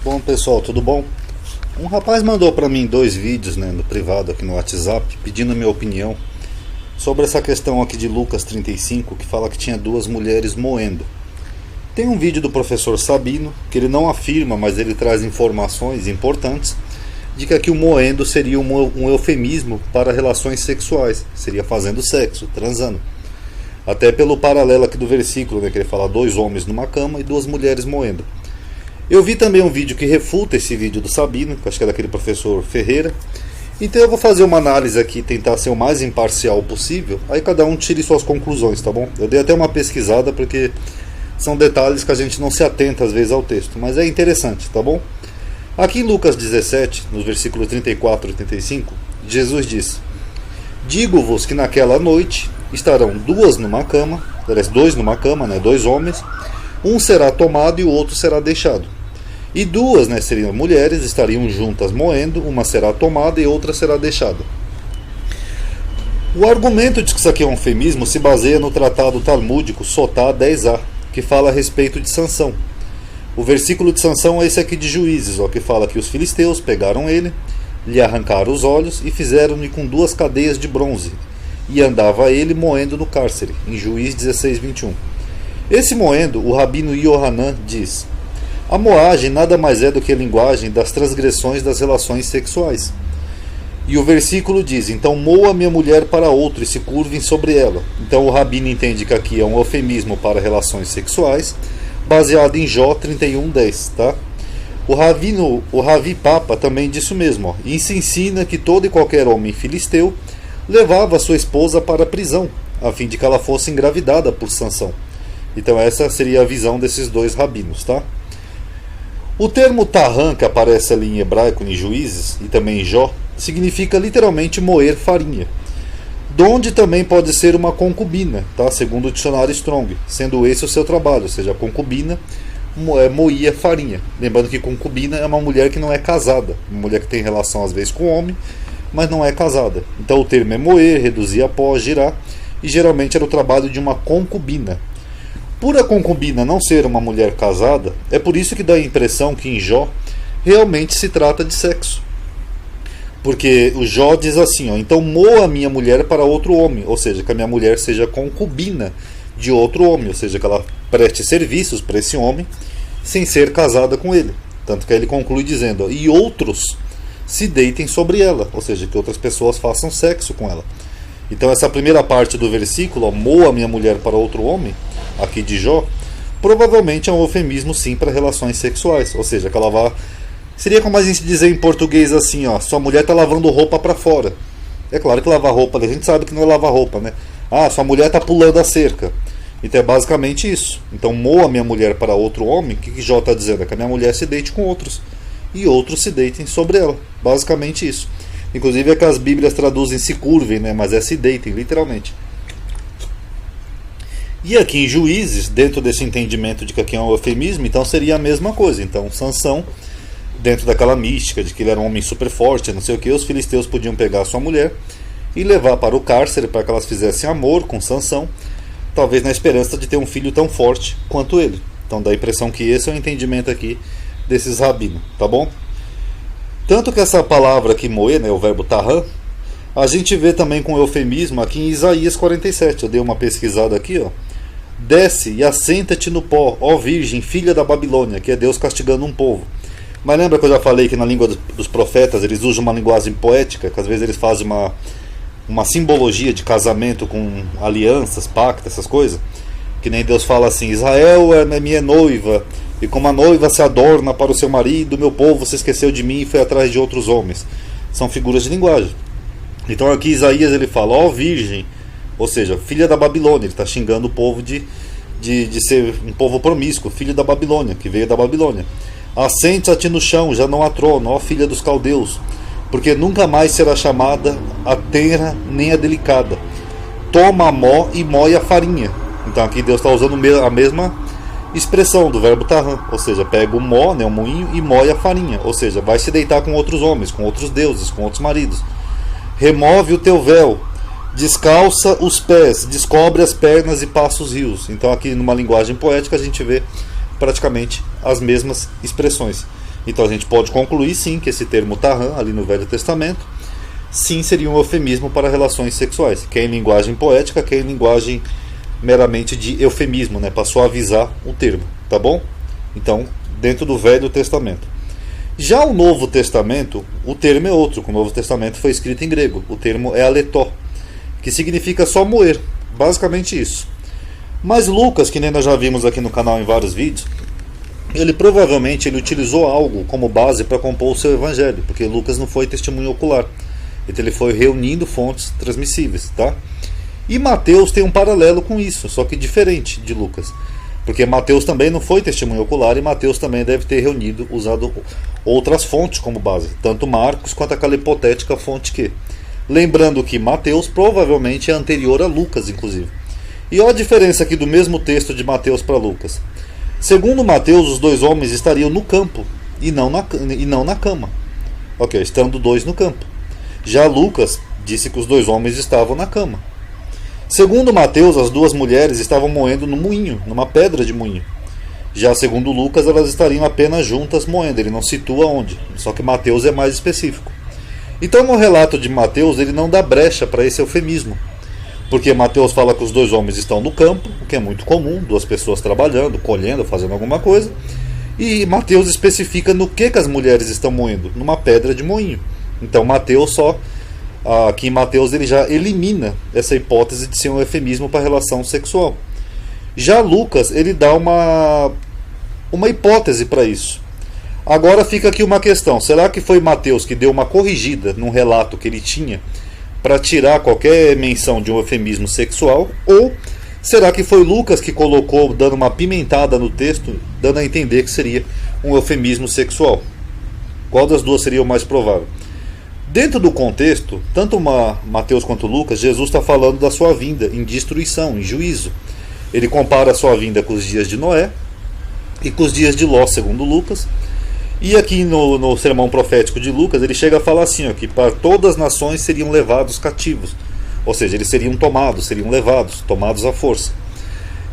Bom pessoal, tudo bom? Um rapaz mandou para mim 2 vídeos, no privado aqui no WhatsApp, pedindo a minha opinião sobre essa questão aqui de Lucas 35, que fala que tinha 2 mulheres moendo. Tem um vídeo do professor Sabino, que ele não afirma, mas ele traz informações importantes, de que aqui o moendo seria um eufemismo para relações sexuais, seria fazendo sexo, transando. Até pelo paralelo aqui do versículo, que ele fala 2 homens numa cama e 2 mulheres moendo. Eu vi também um vídeo que refuta esse vídeo do Sabino, que acho que é daquele professor Ferreira. Então eu vou fazer uma análise aqui, tentar ser o mais imparcial possível. Aí cada um tire suas conclusões, tá bom? Eu dei até uma pesquisada porque são detalhes que a gente não se atenta às vezes ao texto, mas é interessante, tá bom? Aqui em Lucas 17, nos versículos 34 e 35, Jesus diz: Digo-vos que naquela noite estarão 2 numa cama, 2 numa cama, 2 homens, um será tomado e o outro será deixado. E 2, seriam mulheres, estariam juntas moendo, uma será tomada e outra será deixada. O argumento de que isso aqui é um eufemismo se baseia no tratado talmúdico Sotá 10a, que fala a respeito de Sansão. O versículo de Sansão é esse aqui de Juízes, que fala que os filisteus pegaram ele, lhe arrancaram os olhos e fizeram-lhe com 2 cadeias de bronze, e andava ele moendo no cárcere, em Juízes 16:21. Esse moendo, o rabino Yohanan diz: a moagem nada mais é do que a linguagem das transgressões das relações sexuais. E o versículo diz: então moa minha mulher para outro e se curvem sobre ela. Então o rabino entende que aqui é um eufemismo para relações sexuais, baseado em Jó 31:10, tá? O Ravi Papa também disse o mesmo, e se ensina que todo e qualquer homem filisteu levava sua esposa para a prisão, a fim de que ela fosse engravidada por Sansão. Então essa seria a visão desses 2 rabinos, tá? O termo Tahan, que aparece ali em hebraico em Juízes e também em Jó, significa literalmente moer farinha, donde também pode ser uma concubina, tá? Segundo o dicionário Strong, sendo esse o seu trabalho, ou seja, a concubina moía farinha. Lembrando que concubina é uma mulher que não é casada, uma mulher que tem relação às vezes com o homem, mas não é casada. Então o termo é moer, reduzir a pó, girar, e geralmente era o trabalho de uma concubina. Por a concubina não ser uma mulher casada, é por isso que dá a impressão que em Jó realmente se trata de sexo. Porque o Jó diz assim, então moa a minha mulher para outro homem, ou seja, que a minha mulher seja concubina de outro homem, ou seja, que ela preste serviços para esse homem sem ser casada com ele. Tanto que aí ele conclui dizendo, e outros se deitem sobre ela, ou seja, que outras pessoas façam sexo com ela. Então essa primeira parte do versículo, moa a minha mulher para outro homem, aqui de Jó, provavelmente é um eufemismo sim para relações sexuais, ou seja, que ela vá... Seria como a gente dizer em português assim, sua mulher está lavando roupa para fora. É claro que lavar roupa, a gente sabe que não é lavar roupa, sua mulher está pulando a cerca. Então é basicamente isso. Então moa minha mulher para outro homem, o que Jó está dizendo? É que a minha mulher se deite com outros, e outros se deitem sobre ela, basicamente isso. Inclusive é que as bíblias traduzem se curvem, mas é se deitem, literalmente. E aqui em Juízes, dentro desse entendimento de que aqui é um eufemismo, então seria a mesma coisa. Então Sansão, dentro daquela mística de que ele era um homem super forte, não sei o que, os filisteus podiam pegar a sua mulher e levar para o cárcere para que elas fizessem amor com Sansão, talvez na esperança de ter um filho tão forte quanto ele. Então dá a impressão que esse é o entendimento aqui desses rabinos, tá bom? Tanto que essa palavra aqui, moer, o verbo tahan, a gente vê também com eufemismo aqui em Isaías 47. Eu dei uma pesquisada aqui, Desce e assenta-te no pó, ó virgem, filha da Babilônia, que é Deus castigando um povo. Mas lembra que eu já falei que na língua dos profetas eles usam uma linguagem poética, que às vezes eles fazem uma simbologia de casamento com alianças, pactos, essas coisas? Que nem Deus fala assim, Israel é minha noiva, e como a noiva se adorna para o seu marido, meu povo se esqueceu de mim e foi atrás de outros homens. São figuras de linguagem. Então aqui Isaías ele fala, ó virgem, ou seja, filha da Babilônia. Ele está xingando o povo de ser um povo promíscuo, filho da Babilônia, que veio da Babilônia. Assente-te no chão, já não há trono, ó filha dos caldeus, porque nunca mais será chamada a tenra nem a delicada. Toma a mó e moe a farinha. Então aqui Deus está usando a mesma expressão do verbo tahan, ou seja, pega o mó, o moinho, e moe a farinha, ou seja, vai se deitar com outros homens, com outros deuses, com outros maridos. Remove o teu véu, descalça os pés, descobre as pernas e passa os rios. Então aqui numa linguagem poética a gente vê praticamente as mesmas expressões. Então a gente pode concluir sim que esse termo tarran, ali no Velho Testamento, sim seria um eufemismo para relações sexuais, quer em linguagem poética, quer em linguagem meramente de eufemismo, né, para suavizar o termo, tá bom? Então, dentro do Velho Testamento. Já o Novo Testamento, o termo é outro, o Novo Testamento foi escrito em grego, o termo é aletó, que significa só moer, basicamente isso. Mas Lucas, que nem nós já vimos aqui no canal em vários vídeos, ele provavelmente utilizou algo como base para compor o seu evangelho, porque Lucas não foi testemunho ocular, então ele foi reunindo fontes transmissíveis, tá? E Mateus tem um paralelo com isso, só que diferente de Lucas, porque Mateus também não foi testemunho ocular e Mateus também deve ter reunido, usado outras fontes como base, tanto Marcos quanto aquela hipotética fonte Q. Lembrando que Mateus provavelmente é anterior a Lucas, inclusive. E olha a diferença aqui do mesmo texto de Mateus para Lucas. Segundo Mateus, os dois homens estariam no campo e não na cama. Ok, estando dois no campo. Já Lucas disse que os dois homens estavam na cama. Segundo Mateus, as duas mulheres estavam moendo no moinho, numa pedra de moinho. Já segundo Lucas, elas estariam apenas juntas moendo. Ele não situa onde, só que Mateus é mais específico. Então no relato de Mateus, ele não dá brecha para esse eufemismo. Porque Mateus fala que os dois homens estão no campo, o que é muito comum, duas pessoas trabalhando, colhendo, fazendo alguma coisa. E Mateus especifica no que as mulheres estão moendo, numa pedra de moinho. Então Mateus aqui em Mateus ele já elimina essa hipótese de ser um eufemismo para relação sexual. Já Lucas ele dá uma hipótese para isso. Agora fica aqui uma questão, será que foi Mateus que deu uma corrigida num relato que ele tinha para tirar qualquer menção de um eufemismo sexual, ou será que foi Lucas que colocou, dando uma pimentada no texto, dando a entender que seria um eufemismo sexual? Qual das duas seria o mais provável? Dentro do contexto, tanto Mateus quanto Lucas, Jesus está falando da sua vinda em destruição, em juízo. Ele compara a sua vinda com os dias de Noé e com os dias de Ló, segundo Lucas. E aqui no sermão profético de Lucas, ele chega a falar assim, ó, que para todas as nações seriam levados cativos. Ou seja, eles seriam levados, tomados à força.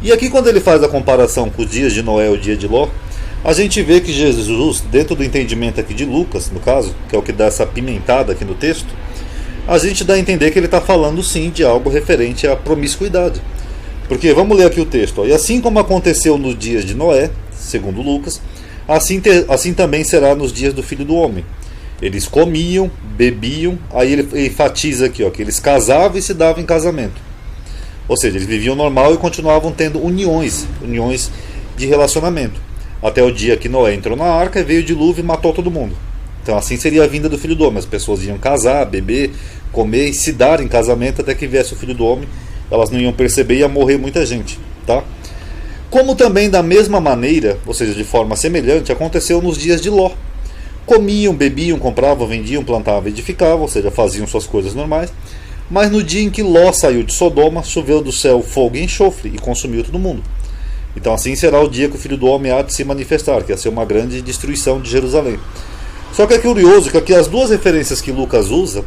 E aqui quando ele faz a comparação com os dias de Noé e o dia de Ló, a gente vê que Jesus, dentro do entendimento aqui de Lucas, no caso, que é o que dá essa pimentada aqui no texto, a gente dá a entender que ele está falando sim de algo referente à promiscuidade. Porque, vamos ler aqui o texto, ó, e assim como aconteceu nos dias de Noé, segundo Lucas, assim também será nos dias do Filho do Homem. Eles comiam, bebiam, aí ele enfatiza aqui, ó, que eles casavam e se davam em casamento. Ou seja, eles viviam normal e continuavam tendo uniões de relacionamento. Até o dia que Noé entrou na arca, veio o dilúvio e matou todo mundo. Então assim seria a vinda do Filho do Homem. As pessoas iam casar, beber, comer e se dar em casamento até que viesse o Filho do Homem. Elas não iam perceber e ia morrer muita gente, tá? Como também da mesma maneira, ou seja, de forma semelhante, aconteceu nos dias de Ló. Comiam, bebiam, compravam, vendiam, plantavam, edificavam, ou seja, faziam suas coisas normais. Mas no dia em que Ló saiu de Sodoma, choveu do céu fogo e enxofre e consumiu todo mundo. Então assim será o dia que o Filho do Homem há de se manifestar, que ia ser uma grande destruição de Jerusalém. Só que é curioso que aqui as duas referências que Lucas usa,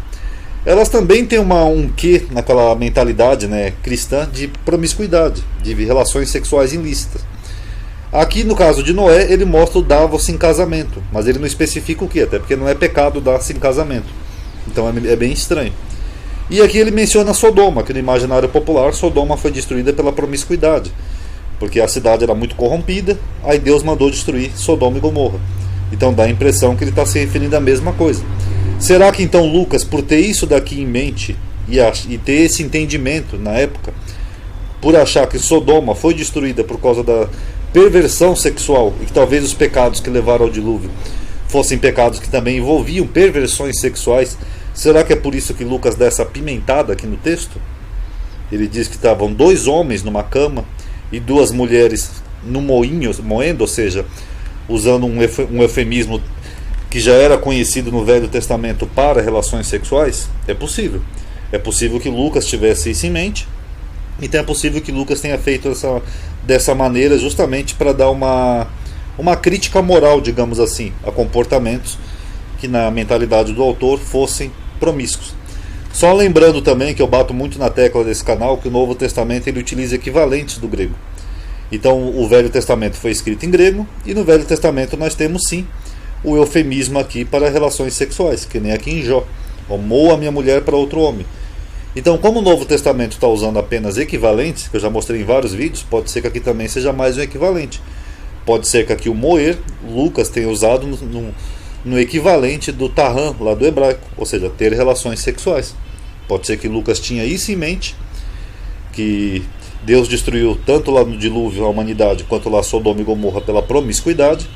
elas também têm um quê naquela mentalidade, né, cristã de promiscuidade, de relações sexuais ilícitas. Aqui no caso de Noé, ele mostra o dar-se em casamento, mas ele não especifica o que, até porque não é pecado dar-se em casamento. Então é bem estranho. E aqui ele menciona Sodoma, que no imaginário popular Sodoma foi destruída pela promiscuidade, porque a cidade era muito corrompida, aí Deus mandou destruir Sodoma e Gomorra. Então dá a impressão que ele está se referindo à mesma coisa. Será que então Lucas, por ter isso daqui em mente e ter esse entendimento na época, por achar que Sodoma foi destruída por causa da perversão sexual e que talvez os pecados que levaram ao dilúvio fossem pecados que também envolviam perversões sexuais, será que é por isso que Lucas dá essa pimentada aqui no texto? Ele diz que estavam dois homens numa cama e duas mulheres no moinho, moendo, ou seja, usando um eufemismo que já era conhecido no Velho Testamento para relações sexuais. É possível. É possível que Lucas tivesse isso em mente. Então é possível que Lucas tenha feito dessa maneira justamente para dar uma crítica moral, digamos assim, a comportamentos que na mentalidade do autor fossem promíscuos. Só lembrando também que eu bato muito na tecla desse canal que o Novo Testamento ele utiliza equivalentes do grego. Então o Velho Testamento foi escrito em grego e no Velho Testamento nós temos sim o eufemismo aqui para relações sexuais, que nem aqui em Jó. Amou a minha mulher para outro homem. Então, como o Novo Testamento está usando apenas equivalentes, que eu já mostrei em vários vídeos, pode ser que aqui também seja mais um equivalente. Pode ser que aqui o moer, Lucas tenha usado no equivalente do tahan, lá do hebraico, ou seja, ter relações sexuais. Pode ser que Lucas tinha isso em mente, que Deus destruiu tanto lá no dilúvio a humanidade, quanto lá Sodoma e Gomorra pela promiscuidade,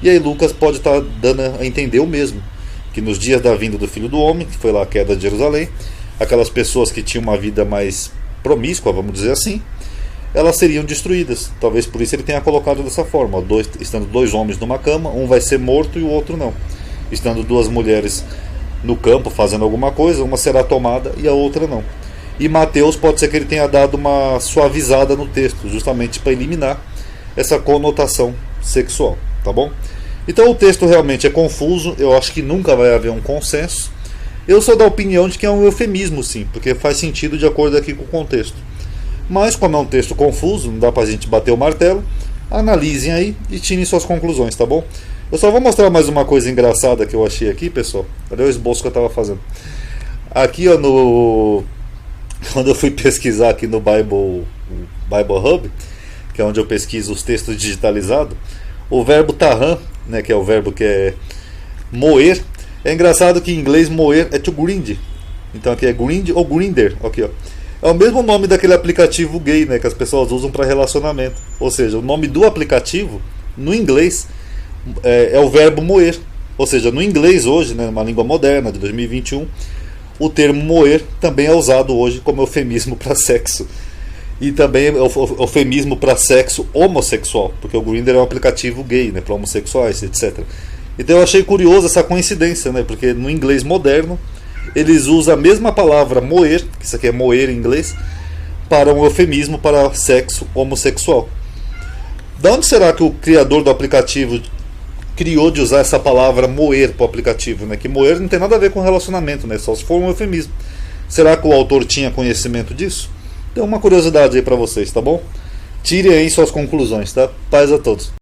e aí Lucas pode estar dando a entender o mesmo, que nos dias da vinda do Filho do Homem, que foi lá a queda de Jerusalém, aquelas pessoas que tinham uma vida mais promíscua, vamos dizer assim, elas seriam destruídas. Talvez por isso ele tenha colocado dessa forma, estando dois homens numa cama, um vai ser morto e o outro não. Estando duas mulheres no campo fazendo alguma coisa, uma será tomada e a outra não. E Mateus pode ser que ele tenha dado uma suavizada no texto, justamente para eliminar essa conotação sexual, tá bom? Então o texto realmente é confuso, eu acho que nunca vai haver um consenso. Eu sou da opinião de que é um eufemismo, sim, porque faz sentido de acordo aqui com o contexto. Mas como é um texto confuso, não dá pra gente bater o martelo, analisem aí e tirem suas conclusões, tá bom? Eu só vou mostrar mais uma coisa engraçada que eu achei aqui, pessoal. Olha o esboço que eu tava fazendo. Aqui, ó, quando eu fui pesquisar aqui no Bible Hub, que é onde eu pesquiso os textos digitalizados, o verbo tahan, né, que é o verbo que é moer. É engraçado que em inglês moer é to grind. Então aqui é grind ou grinder. Aqui, ó. É o mesmo nome daquele aplicativo gay, né, que as pessoas usam para relacionamento. Ou seja, o nome do aplicativo no inglês é o verbo moer. Ou seja, no inglês hoje, né, numa língua moderna de 2021, o termo moer também é usado hoje como eufemismo para sexo. E também é eufemismo para sexo homossexual, porque o Grindr é um aplicativo gay, né, para homossexuais, etc. Então eu achei curioso essa coincidência, né, porque no inglês moderno eles usam a mesma palavra moer, que isso aqui é moer em inglês, para um eufemismo para sexo homossexual. Da onde será que o criador do aplicativo criou de usar essa palavra moer para o aplicativo, né? Que moer não tem nada a ver com relacionamento, né? Só se for um eufemismo. Será que o autor tinha conhecimento disso? Então uma curiosidade aí para vocês, tá bom? Tirem aí suas conclusões, tá? Paz a todos.